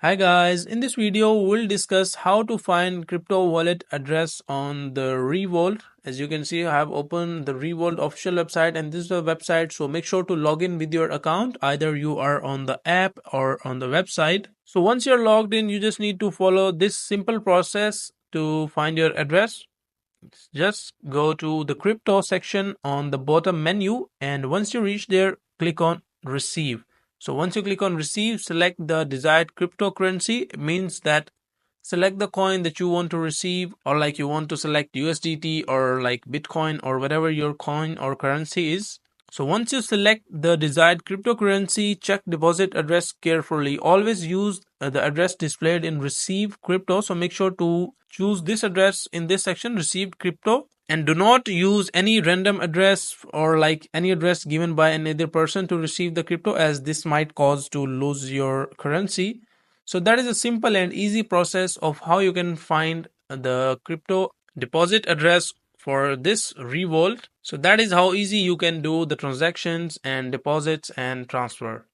Hi guys, in this video we'll discuss how to find crypto wallet address on the Revolut. As you can see, I have opened the Revolut official website and this is the website, so make sure to log in with your account. Either you are on the app or on the website. So once you're logged in, you just need to follow this simple process to find your address. Just go to the crypto section on the bottom menu, and once you reach there, click on receive. So once you click on receive, select the desired cryptocurrency. It means that select the coin that you want to receive, or like you want to select USDT or like Bitcoin or whatever your coin or currency is. So once you select the desired cryptocurrency, check deposit address carefully. Always use the address displayed in receive crypto. So make sure to choose this address in this section, received crypto, and do not use any random address or like any address given by another person to receive the crypto, as this might cause to lose your currency. So that is a simple and easy process of how you can find the crypto deposit address for this Revolt. So that is how easy you can do the transactions and deposits and transfer.